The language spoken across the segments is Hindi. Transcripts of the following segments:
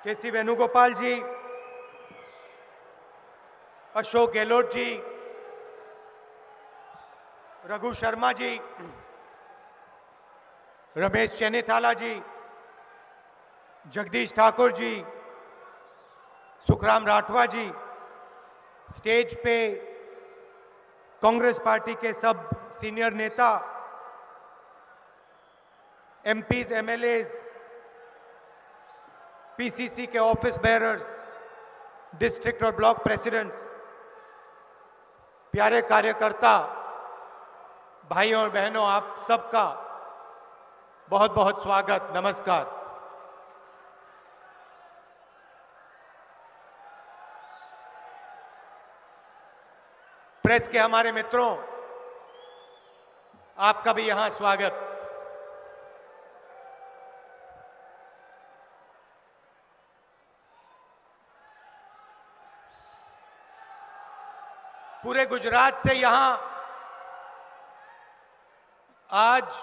केसी वेणुगोपाल जी, अशोक गहलोत जी, रघु शर्मा जी, रमेश चेन्नीथाला जी, जगदीश ठाकुर जी, सुखराम राठवा जी, स्टेज पे कांग्रेस पार्टी के सब सीनियर नेता, एमपीज, एमएलएज, पीसीसी के ऑफिस बेयरर्स, डिस्ट्रिक्ट और ब्लॉक प्रेसिडेंट्स, प्यारे कार्यकर्ता, भाइयों और बहनों, आप सबका बहुत बहुत स्वागत, नमस्कार। प्रेस के हमारे मित्रों, आपका भी यहां स्वागत। पूरे गुजरात से यहां आज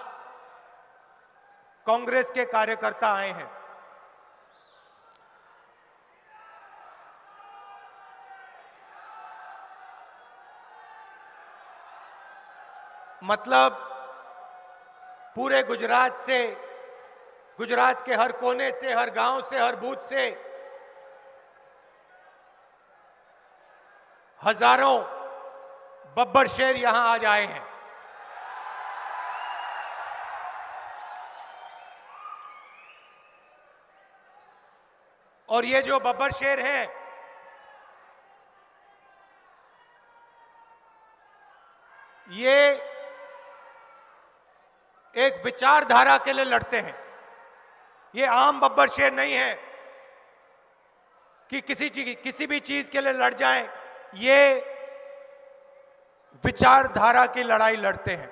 कांग्रेस के कार्यकर्ता आए हैं। मतलब पूरे गुजरात से, गुजरात के हर कोने से, हर गांव से, हर बूथ से हजारों बब्बर शेर यहां आज आए हैं। और ये जो बब्बर शेर हैं, ये एक विचारधारा के लिए लड़ते हैं। ये आम बब्बर शेर नहीं है कि किसी भी चीज के लिए लड़ जाएं। ये विचारधारा की लड़ाई लड़ते हैं।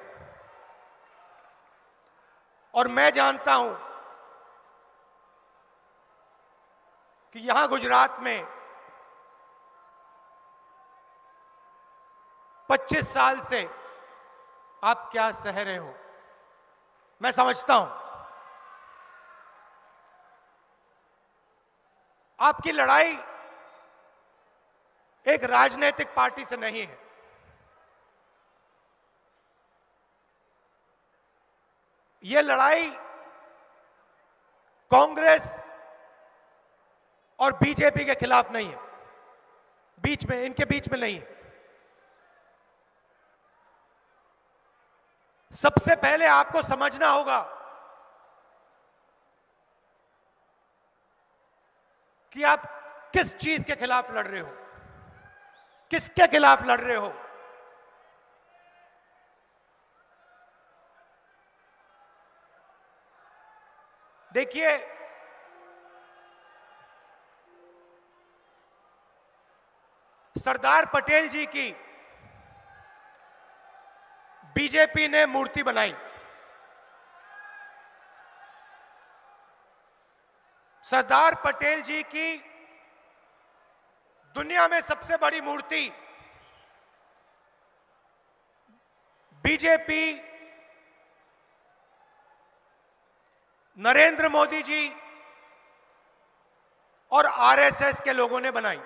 और मैं जानता हूं कि यहां गुजरात में 25 साल से आप क्या सह रहे हो, मैं समझता हूं। आपकी लड़ाई एक राजनीतिक पार्टी से नहीं है। यह लड़ाई कांग्रेस और बीजेपी के खिलाफ नहीं है, बीच में, इनके बीच में नहीं है। सबसे पहले आपको समझना होगा कि आप किस चीज के खिलाफ लड़ रहे हो, किसके खिलाफ लड़ रहे हो। देखिए, सरदार पटेल जी की बीजेपी ने मूर्ति बनाई। सरदार पटेल जी की दुनिया में सबसे बड़ी मूर्ति बीजेपी, नरेंद्र मोदी जी और आरएसएस के लोगों ने बनाई।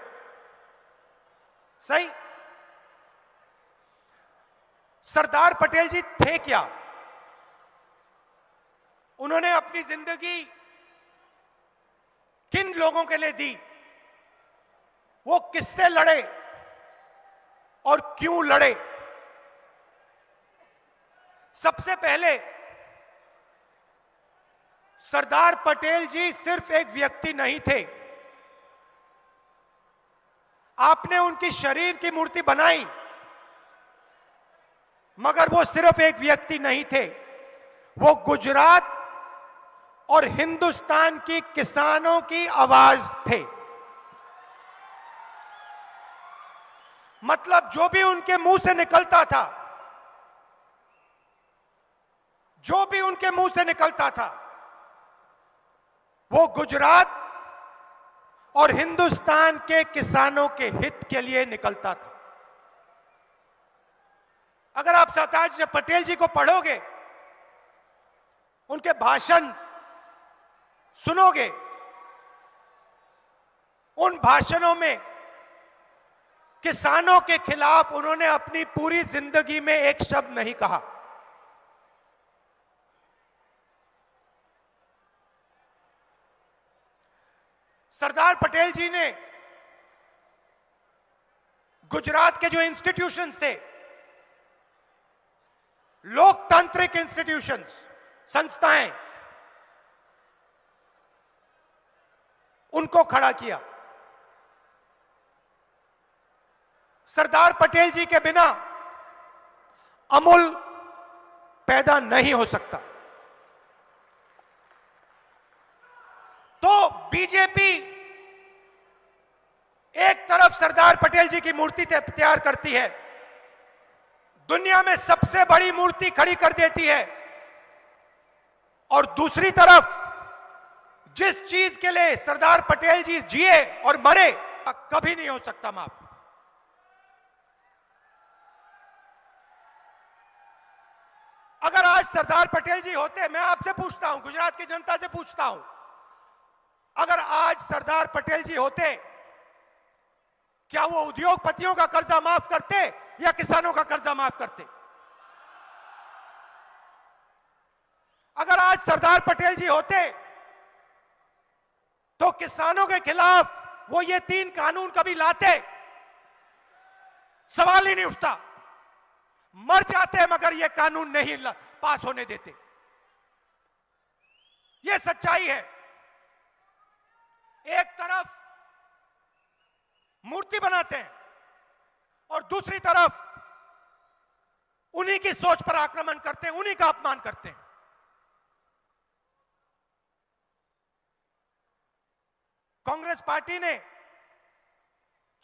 सही? सरदार पटेल जी थे क्या? उन्होंने अपनी जिंदगी किन लोगों के लिए दी? वो किससे लड़े और क्यों लड़े? सबसे पहले सरदार पटेल जी सिर्फ एक व्यक्ति नहीं थे। आपने उनकी शरीर की मूर्ति बनाई, मगर वो सिर्फ एक व्यक्ति नहीं थे। वो गुजरात और हिंदुस्तान की किसानों की आवाज थे। मतलब जो भी उनके मुंह से निकलता था, जो भी उनके मुंह से निकलता था, वो गुजरात और हिंदुस्तान के किसानों के हित के लिए निकलता था। अगर आप सरदार पटेल जी को पढ़ोगे, उनके भाषण सुनोगे, उन भाषणों में किसानों के खिलाफ उन्होंने अपनी पूरी जिंदगी में एक शब्द नहीं कहा। सरदार पटेल जी ने गुजरात के जो इंस्टीट्यूशंस थे, लोकतांत्रिक इंस्टीट्यूशंस, संस्थाएं, उनको खड़ा किया। सरदार पटेल जी के बिना अमूल पैदा नहीं हो सकता। तो बीजेपी एक तरफ सरदार पटेल जी की मूर्ति तैयार करती है, दुनिया में सबसे बड़ी मूर्ति खड़ी कर देती है, और दूसरी तरफ जिस चीज के लिए सरदार पटेल जी जिए और मरे कभी नहीं हो सकता माफ। अगर आज सरदार पटेल जी होते, मैं आपसे पूछता हूं, गुजरात की जनता से पूछता हूं, अगर आज सरदार पटेल जी होते, क्या वो उद्योगपतियों का कर्जा माफ करते या किसानों का कर्जा माफ करते? अगर आज सरदार पटेल जी होते तो किसानों के खिलाफ वो ये 3 कानून कभी लाते? सवाल ही नहीं उठता। मर जाते मगर ये कानून नहीं पास होने देते। ये सच्चाई है। एक तरफ मूर्ति बनाते हैं और दूसरी तरफ उन्हीं की सोच पर आक्रमण करते हैं, उन्हीं का अपमान करते हैं। कांग्रेस पार्टी ने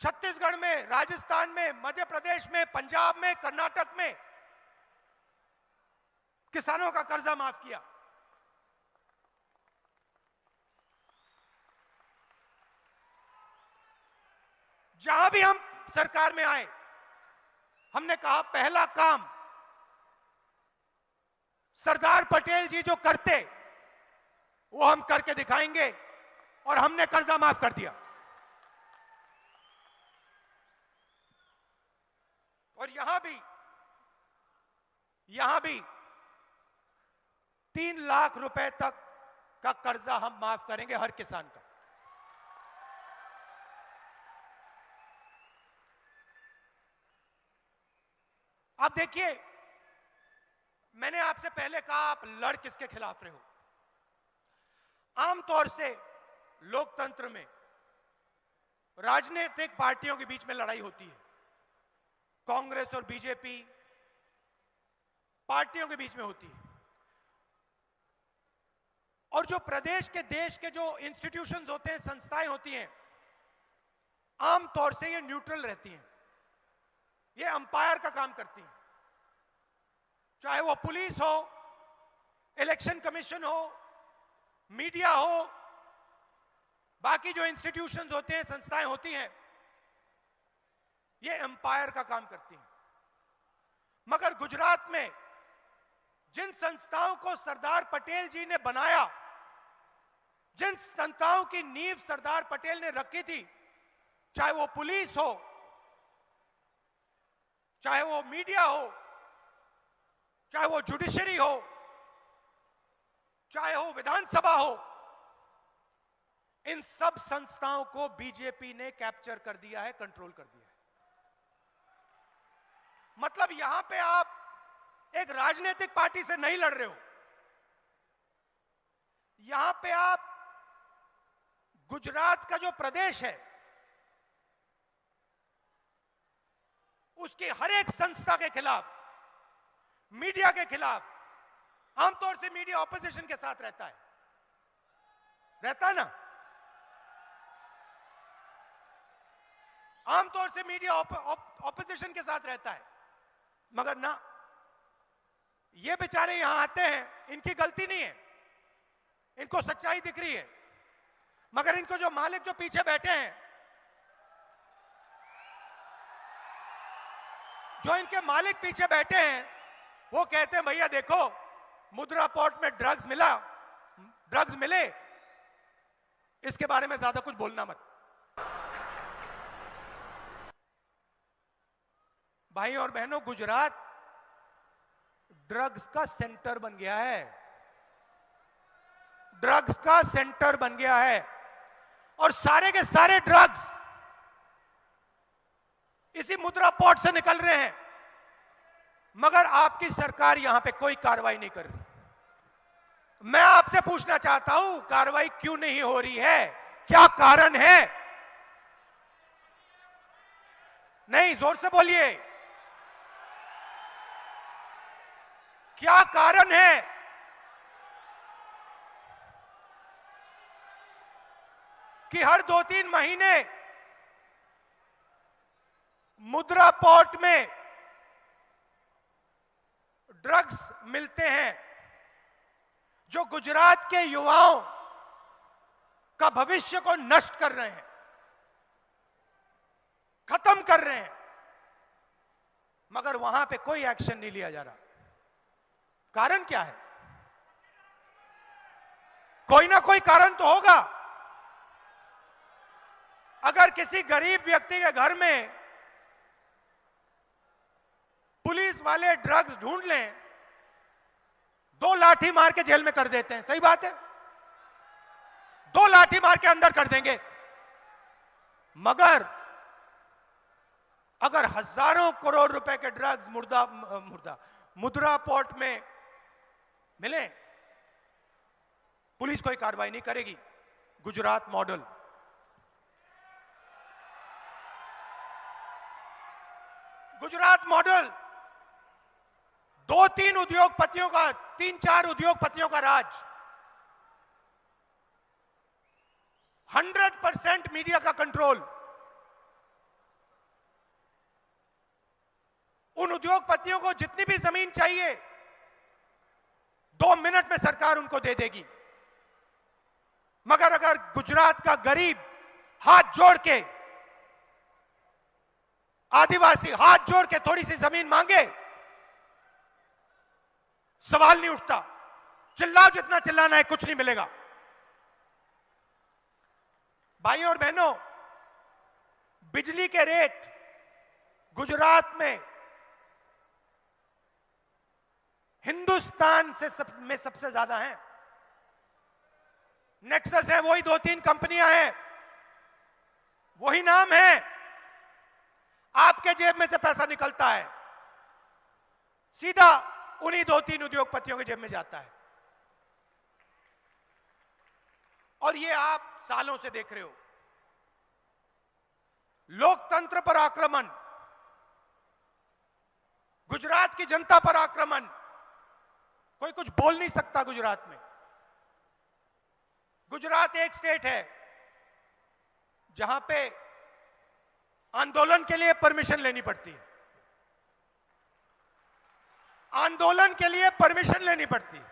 छत्तीसगढ़ में, राजस्थान में, मध्य प्रदेश में, पंजाब में, कर्नाटक में किसानों का कर्जा माफ किया। जहां भी हम सरकार में आए, हमने कहा पहला काम सरदार पटेल जी जो करते वो हम करके दिखाएंगे, और हमने कर्जा माफ कर दिया। और यहां भी 3 लाख रुपए तक का कर्जा हम माफ करेंगे हर किसान का। आप देखिए, मैंने आपसे पहले कहा आप लड़ किसके खिलाफ रहे हो। आमतौर से लोकतंत्र में राजनीतिक पार्टियों के बीच में लड़ाई होती है। कांग्रेस और बीजेपी पार्टियों के बीच में होती है, और जो प्रदेश के, देश के जो इंस्टीट्यूशंस होते हैं, संस्थाएं होती हैं, आमतौर से ये न्यूट्रल रहती हैं, ये अंपायर का काम करती हैं। चाहे वो पुलिस हो, इलेक्शन कमीशन हो, मीडिया हो, बाकी जो इंस्टीट्यूशंस होते हैं, संस्थाएं होती हैं, ये एम्पायर का काम करती हैं। मगर गुजरात में जिन संस्थाओं को सरदार पटेल जी ने बनाया, जिन संस्थाओं की नींव सरदार पटेल ने रखी थी, चाहे वो पुलिस हो, चाहे वो मीडिया हो, चाहे वो जुडिशरी हो, चाहे वो विधानसभा हो, इन सब संस्थाओं को बीजेपी ने कैप्चर कर दिया है, कंट्रोल कर दिया है। मतलब यहां पे आप एक राजनीतिक पार्टी से नहीं लड़ रहे हो, यहां पे आप गुजरात का जो प्रदेश है उसकी हर एक संस्था के खिलाफ, मीडिया के खिलाफ, आमतौर से मीडिया ऑपोजिशन के साथ रहता है ना, आमतौर से मीडिया ऑपोजिशन के साथ रहता है। मगर ना, ये बेचारे यहां आते हैं, इनकी गलती नहीं है, इनको सच्चाई दिख रही है, मगर इनको जो मालिक जो पीछे बैठे हैं, जो इनके मालिक पीछे बैठे हैं, वो कहते हैं भैया देखो, मुद्रा पोर्ट में ड्रग्स मिले, इसके बारे में ज्यादा कुछ बोलना मत। भाई और बहनों, गुजरात ड्रग्स का सेंटर बन गया है। ड्रग्स का सेंटर बन गया है और सारे के सारे ड्रग्स इसी मुद्रा पोर्ट से निकल रहे हैं, मगर आपकी सरकार यहां पे कोई कार्रवाई नहीं कर रही। मैं आपसे पूछना चाहता हूं, कार्रवाई क्यों नहीं हो रही है? क्या कारण है? नहीं, जोर से बोलिए, क्या कारण है? कि हर 2-3 महीने मुद्रा पोर्ट में ड्रग्स मिलते हैं जो गुजरात के युवाओं का भविष्य को नष्ट कर रहे हैं, खत्म कर रहे हैं, मगर वहां पे कोई एक्शन नहीं लिया जा रहा। कारण क्या है? कोई ना कोई कारण तो होगा। अगर किसी गरीब व्यक्ति के घर में पुलिस वाले ड्रग्स ढूंढ लें, 2 लाठी मार के जेल में कर देते हैं, सही बात है, 2 लाठी मार के अंदर कर देंगे। मगर अगर हजारों करोड़ रुपए के ड्रग्स मुद्रा पोर्ट में मिले, पुलिस कोई कार्रवाई नहीं करेगी। गुजरात मॉडल। गुजरात मॉडल 2-3 उद्योगपतियों का, 3-4 उद्योगपतियों का राज, 100% मीडिया का कंट्रोल। उन उद्योगपतियों को जितनी भी जमीन चाहिए 2 मिनट में सरकार उनको दे देगी। मगर अगर गुजरात का गरीब हाथ जोड़ के, आदिवासी हाथ जोड़ के थोड़ी सी जमीन मांगे, सवाल नहीं उठता, चिल्लाओ जितना चिल्लाना है, कुछ नहीं मिलेगा। भाइयों और बहनों, बिजली के रेट गुजरात में हिंदुस्तान में सबसे ज्यादा हैं। नेक्सस है, वही 2-3 कंपनियां हैं, वही नाम है। आपके जेब में से पैसा निकलता है, सीधा उन्हीं 2-3 उद्योगपतियों के जेब में जाता है। और ये आप सालों से देख रहे हो। लोकतंत्र पर आक्रमण, गुजरात की जनता पर आक्रमण, कोई कुछ बोल नहीं सकता गुजरात में। गुजरात एक स्टेट है जहां पे आंदोलन के लिए परमिशन लेनी पड़ती है। आंदोलन के लिए परमिशन लेनी पड़ती है।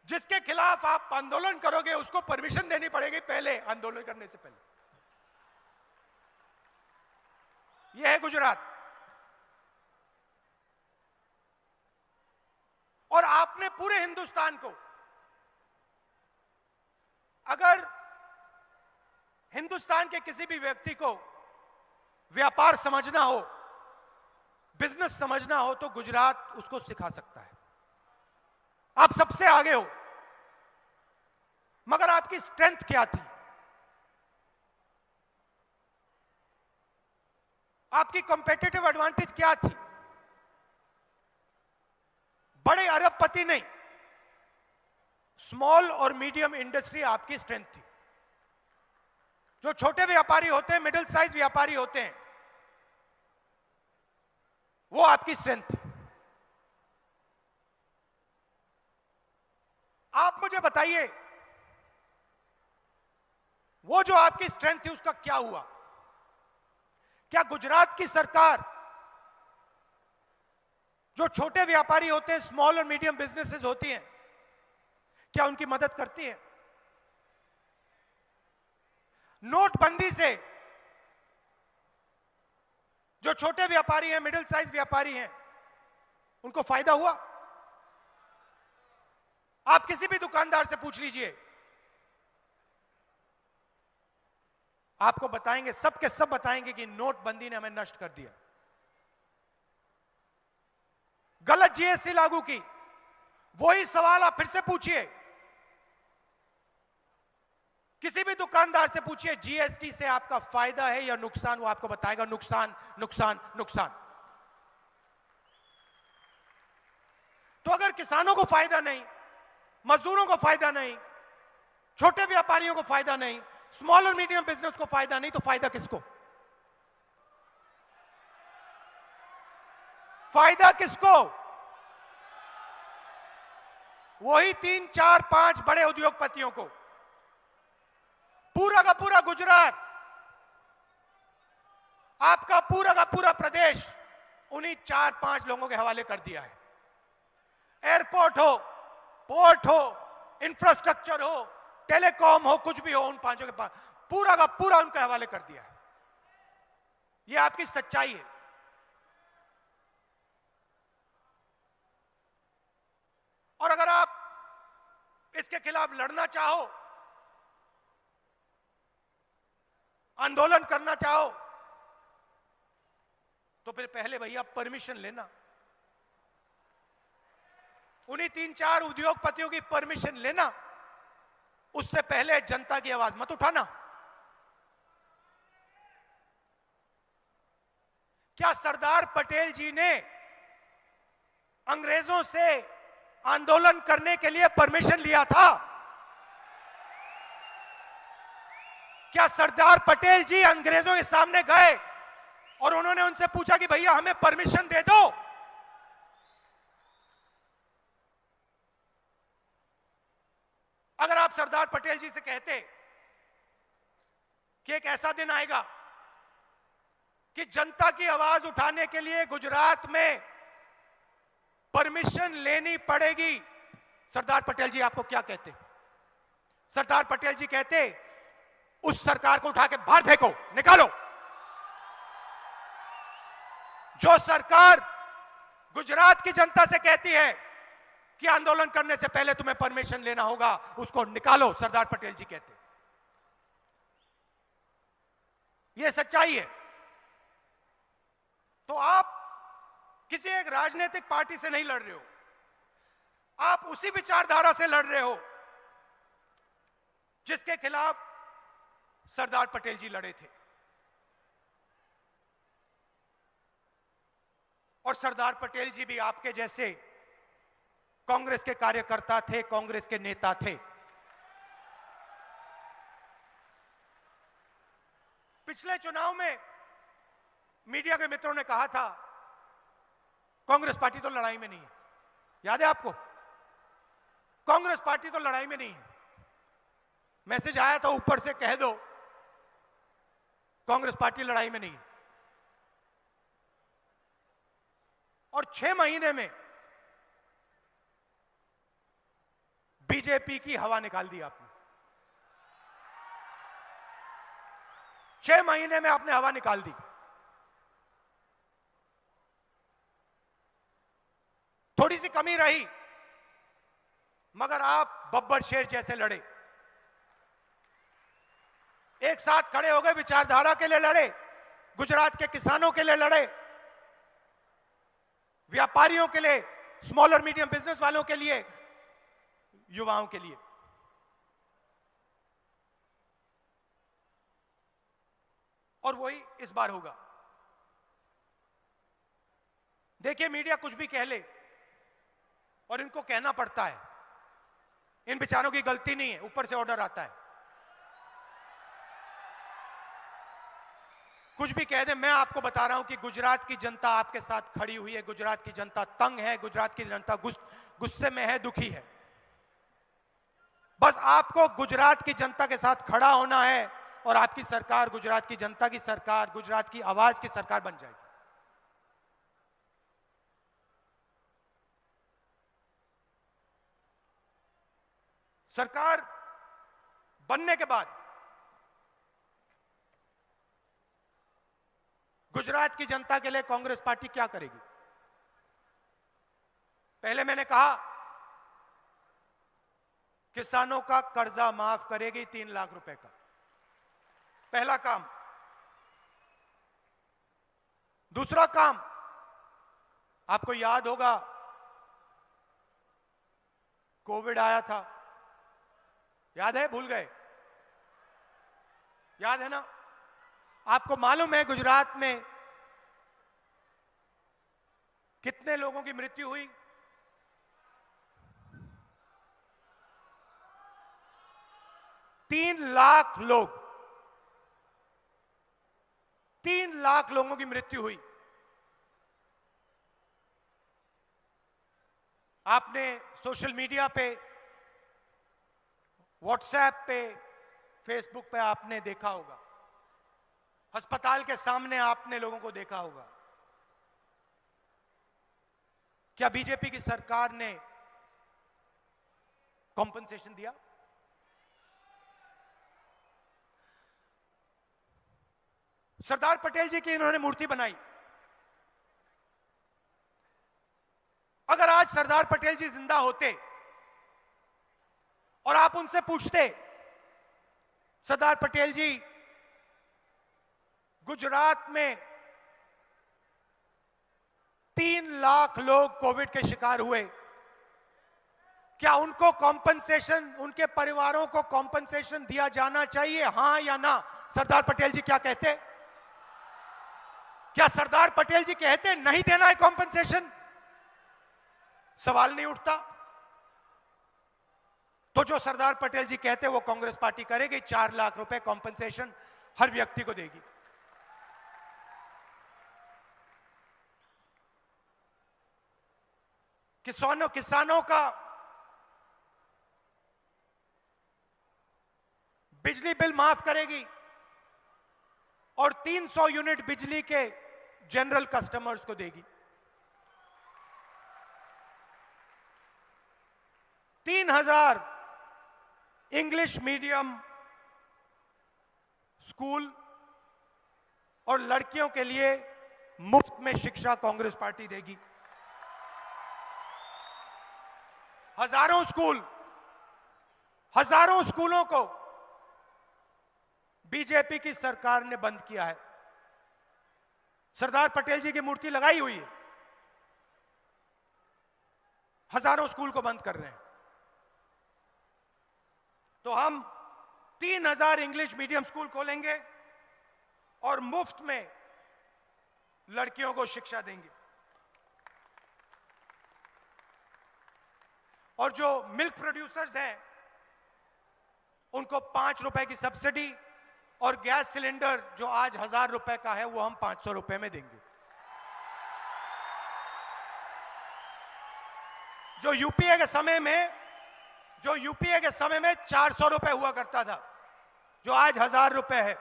जिसके खिलाफ आप आंदोलन करोगे उसको परमिशन देनी पड़ेगी पहले, आंदोलन करने से पहले। यह है गुजरात। और आपने पूरे हिंदुस्तान को, अगर हिंदुस्तान के किसी भी व्यक्ति को व्यापार समझना हो, बिजनेस समझना हो, तो गुजरात उसको सिखा सकता है। आप सबसे आगे हो, मगर आपकी स्ट्रेंथ क्या थी? आपकी कॉम्पिटिटिव एडवांटेज क्या थी? बड़े अरबपति नहीं, स्मॉल और मीडियम इंडस्ट्री आपकी स्ट्रेंथ थी। जो छोटे व्यापारी होते हैं, मिडिल साइज व्यापारी होते हैं, वो आपकी स्ट्रेंथ थी। आप मुझे बताइए, वो जो आपकी स्ट्रेंथ थी उसका क्या हुआ? क्या गुजरात की सरकार जो छोटे व्यापारी होते हैं, स्मॉल और मीडियम बिजनेसेस होती हैं, क्या उनकी मदद करती है? नोटबंदी से जो छोटे व्यापारी हैं, मिडिल साइज व्यापारी हैं, उनको फायदा हुआ? आप किसी भी दुकानदार से पूछ लीजिए, आपको बताएंगे, सब के सब बताएंगे कि नोटबंदी ने हमें नष्ट कर दिया। गलत जीएसटी लागू की, वही सवाल आप फिर से पूछिए, किसी भी दुकानदार से पूछिए जीएसटी से आपका फायदा है या नुकसान, वो आपको बताएगा नुकसान नुकसान नुकसान। तो अगर किसानों को फायदा नहीं, मजदूरों को फायदा नहीं, छोटे व्यापारियों को फायदा नहीं, स्मॉल और मीडियम बिजनेस को फायदा नहीं, तो फायदा किसको? फायदा किसको? वही 3, 4, 5 बड़े उद्योगपतियों को। पूरा का पूरा गुजरात, आपका पूरा का पूरा प्रदेश उन्हीं 4-5 लोगों के हवाले कर दिया है। एयरपोर्ट हो, पोर्ट हो, इंफ्रास्ट्रक्चर हो, टेलीकॉम हो, कुछ भी हो, उन 5 के पास पूरा का पूरा उनके हवाले कर दिया है। यह आपकी सच्चाई है। और अगर आप इसके खिलाफ लड़ना चाहो, आंदोलन करना चाहो, तो फिर पहले भैया परमिशन लेना, उन्हीं 3-4 उद्योगपतियों की परमिशन लेना। उससे पहले जनता की आवाज मत उठाना। क्या सरदार पटेल जी ने अंग्रेजों से आंदोलन करने के लिए परमिशन लिया था? क्या सरदार पटेल जी अंग्रेजों के सामने गए और उन्होंने उनसे पूछा कि भैया हमें परमिशन दे दो? अगर आप सरदार पटेल जी से कहते कि एक ऐसा दिन आएगा कि जनता की आवाज उठाने के लिए गुजरात में परमिशन लेनी पड़ेगी, सरदार पटेल जी आपको क्या कहते? सरदार पटेल जी कहते उस सरकार को उठा के बाहर फेंको, निकालो। जो सरकार गुजरात की जनता से कहती है कि आंदोलन करने से पहले तुम्हें परमिशन लेना होगा, उसको निकालो, सरदार पटेल जी कहते। यह सच्चाई है। तो आप किसी एक राजनीतिक पार्टी से नहीं लड़ रहे हो, आप उसी विचारधारा से लड़ रहे हो जिसके खिलाफ सरदार पटेल जी लड़े थे। और सरदार पटेल जी भी आपके जैसे कांग्रेस के कार्यकर्ता थे, कांग्रेस के नेता थे। पिछले चुनाव में मीडिया के मित्रों ने कहा था कांग्रेस पार्टी तो लड़ाई में नहीं है। याद है आपको? कांग्रेस पार्टी तो लड़ाई में नहीं है। मैसेज आया था ऊपर से, कह दो कांग्रेस पार्टी लड़ाई में नहीं है। और 6 महीने में बीजेपी की हवा निकाल दी आपने। 6 महीने में आपने हवा निकाल दी। थोड़ी सी कमी रही, मगर आप बब्बर शेर जैसे लड़े, एक साथ खड़े हो गए, विचारधारा के लिए लड़े, गुजरात के किसानों के लिए लड़े, व्यापारियों के लिए, स्मॉल और मीडियम बिजनेस वालों के लिए, युवाओं के लिए। और वही इस बार होगा। देखिए, मीडिया कुछ भी कह ले और इनको कहना पड़ता है, इन बेचारों की गलती नहीं है, ऊपर से ऑर्डर आता है। कुछ भी कह दे, मैं आपको बता रहा हूं कि गुजरात की जनता आपके साथ खड़ी हुई है। गुजरात की जनता तंग है, गुजरात की जनता गुस्से में है, दुखी है। बस आपको गुजरात की जनता के साथ खड़ा होना है और आपकी सरकार गुजरात की जनता की सरकार, गुजरात की आवाज की सरकार बन जाएगी। सरकार बनने के बाद गुजरात की जनता के लिए कांग्रेस पार्टी क्या करेगी? पहले मैंने कहा किसानों का कर्जा माफ करेगी 3 लाख रुपए का। पहला काम। दूसरा काम, आपको याद होगा कोविड आया था, याद है? भूल गए? याद है ना? आपको मालूम है गुजरात में कितने लोगों की मृत्यु हुई? 3 लाख लोग, 3 लाख लोगों की मृत्यु हुई। आपने सोशल मीडिया पे, व्हाट्सएप पे, फेसबुक पे आपने देखा होगा, अस्पताल के सामने आपने लोगों को देखा होगा। क्या बीजेपी की सरकार ने कॉम्पनसेशन दिया? सरदार पटेल जी की इन्होंने मूर्ति बनाई। अगर आज सरदार पटेल जी जिंदा होते और आप उनसे पूछते, सरदार पटेल जी, गुजरात में 3 लाख लोग कोविड के शिकार हुए, क्या उनको कॉम्पनसेशन, उनके परिवारों को कॉम्पनसेशन दिया जाना चाहिए, हां या ना? सरदार पटेल जी क्या कहते? क्या सरदार पटेल जी कहते नहीं देना है कॉम्पनसेशन? सवाल नहीं उठता। तो जो सरदार पटेल जी कहते वो कांग्रेस पार्टी करेगी, 4 लाख रुपए कॉम्पनसेशन हर व्यक्ति को देगी। किसानों का बिजली बिल माफ करेगी और 300 यूनिट बिजली के जनरल कस्टमर्स को देगी। 3000 इंग्लिश मीडियम स्कूल और लड़कियों के लिए मुफ्त में शिक्षा कांग्रेस पार्टी देगी। हजारों स्कूलों को बीजेपी की सरकार ने बंद किया है। सरदार पटेल जी की मूर्ति लगाई हुई है, हजारों स्कूल को बंद कर रहे हैं। तो हम 3000 इंग्लिश मीडियम स्कूल खोलेंगे और मुफ्त में लड़कियों को शिक्षा देंगे। और जो मिल्क प्रोड्यूसर्स हैं उनको 5 रुपए की सब्सिडी, और गैस सिलेंडर जो आज 1000 रुपए का है वो हम 500 रुपए में देंगे। जो यूपीए के समय में 400 रुपए हुआ करता था, जो आज 1000 रुपए है।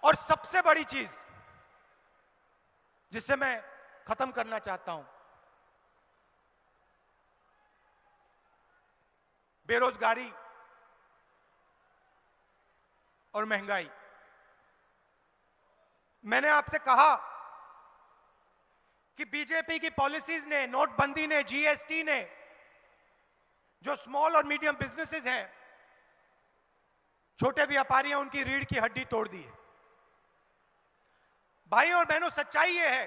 और सबसे बड़ी चीज जिससे मैं खत्म करना चाहता हूं, बेरोजगारी और महंगाई। मैंने आपसे कहा कि बीजेपी की पॉलिसीज ने, नोटबंदी ने, जीएसटी ने जो स्मॉल और मीडियम बिजनेसेस हैं, छोटे व्यापारी हैं, उनकी रीढ़ की हड्डी तोड़ दी है। भाई और बहनों, सच्चाई यह है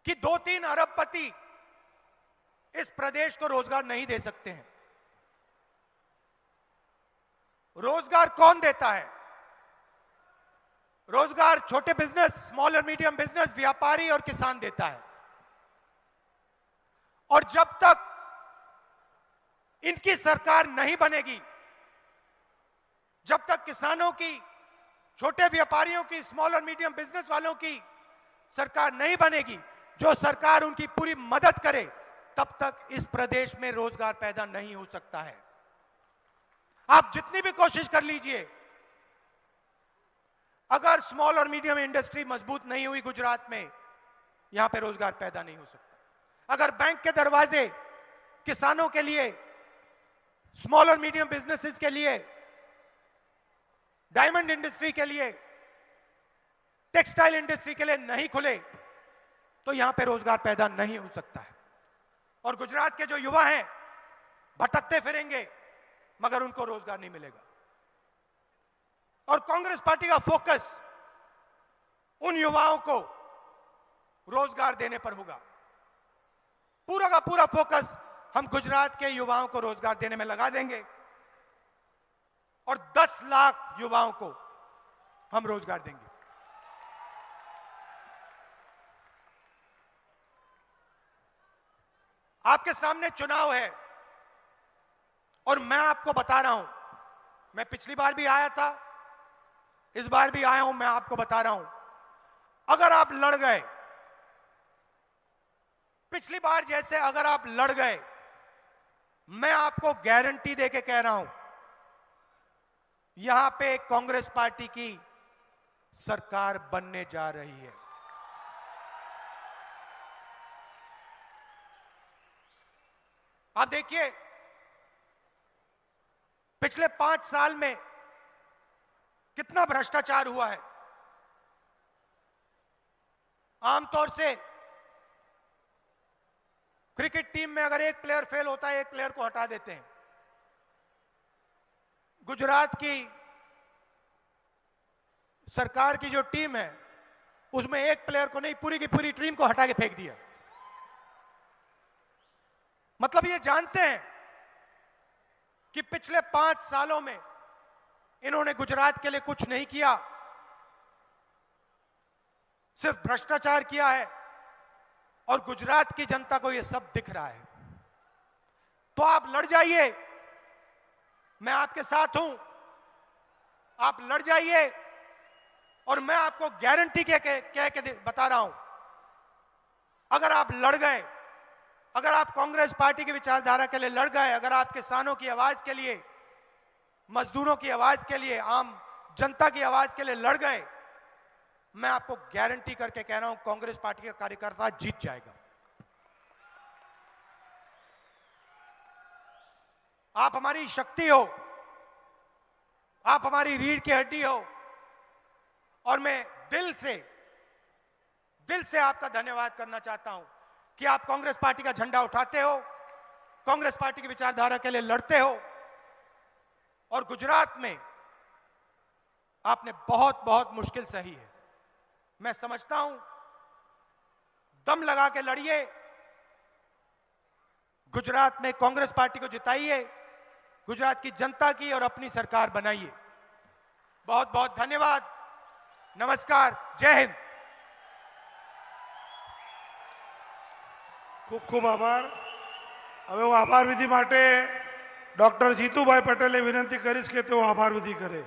कि 2-3 अरबपति इस प्रदेश को रोजगार नहीं दे सकते हैं। रोजगार कौन देता है? रोजगार छोटे बिजनेस, स्मॉल और मीडियम बिजनेस, व्यापारी और किसान देता है। और जब तक इनकी सरकार नहीं बनेगी, जब तक किसानों की, छोटे व्यापारियों की, स्मॉल और मीडियम बिजनेस वालों की सरकार नहीं बनेगी, जो सरकार उनकी पूरी मदद करे, तब तक इस प्रदेश में रोजगार पैदा नहीं हो सकता है। आप जितनी भी कोशिश कर लीजिए, अगर स्मॉल और मीडियम इंडस्ट्री मजबूत नहीं हुई गुजरात में, यहां पे रोजगार पैदा नहीं हो सकता। अगर बैंक के दरवाजे किसानों के लिए, स्मॉल और मीडियम बिजनेसेस के लिए, डायमंड इंडस्ट्री के लिए, टेक्सटाइल इंडस्ट्री के लिए नहीं खुले, तो यहां पे रोजगार पैदा नहीं हो सकता है। और गुजरात के जो युवा हैं भटकते फिरेंगे मगर उनको रोजगार नहीं मिलेगा। और कांग्रेस पार्टी का फोकस उन युवाओं को रोजगार देने पर होगा। पूरा का पूरा फोकस हम गुजरात के युवाओं को रोजगार देने में लगा देंगे और 10 लाख युवाओं को हम रोजगार देंगे। आपके सामने चुनाव है और मैं आपको बता रहा हूं, मैं पिछली बार भी आया था, इस बार भी आया हूं, मैं आपको बता रहा हूं, अगर आप लड़ गए, पिछली बार जैसे अगर आप लड़ गए, मैं आपको गारंटी देके कह रहा हूं, यहां पे कांग्रेस पार्टी की सरकार बनने जा रही है। आप देखिए, पिछले 5 साल में कितना भ्रष्टाचार हुआ है। आमतौर से क्रिकेट टीम में अगर एक प्लेयर फेल होता है, एक प्लेयर को हटा देते हैं। गुजरात की सरकार की जो टीम है उसमें एक प्लेयर को नहीं, पूरी की पूरी टीम को हटा के फेंक दिया। मतलब ये जानते हैं कि पिछले 5 सालों में इन्होंने गुजरात के लिए कुछ नहीं किया, सिर्फ भ्रष्टाचार किया है और गुजरात की जनता को यह सब दिख रहा है। तो आप लड़ जाइए, मैं आपके साथ हूं, आप लड़ जाइए और मैं आपको गारंटी कह के बता रहा हूं, अगर आप लड़ गए, अगर आप कांग्रेस पार्टी की विचारधारा के लिए लड़ गए, अगर आप किसानों की आवाज के लिए, मजदूरों की आवाज के लिए, आम जनता की आवाज के लिए लड़ गए, मैं आपको गारंटी करके कह रहा हूं कांग्रेस पार्टी का कार्यकर्ता जीत जाएगा। आप हमारी शक्ति हो, आप हमारी रीढ़ की हड्डी हो और मैं दिल से आपका धन्यवाद करना चाहता हूं कि आप कांग्रेस पार्टी का झंडा उठाते हो, कांग्रेस पार्टी की विचारधारा के लिए लड़ते हो और गुजरात में आपने बहुत बहुत मुश्किल सही है। मैं समझता हूं, दम लगा के लड़िए, गुजरात में कांग्रेस पार्टी को जिताइए, गुजरात की जनता की और अपनी सरकार बनाइए। बहुत बहुत धन्यवाद, नमस्कार, जय हिंद। ખૂબ ખૂબ આભાર। હવે હું આભાર વિધિ માટે ડોક્ટર જીતુભાઈ પટેલે વિનંતી કરીશ કે તેઓ આભાર વિધિ કરે।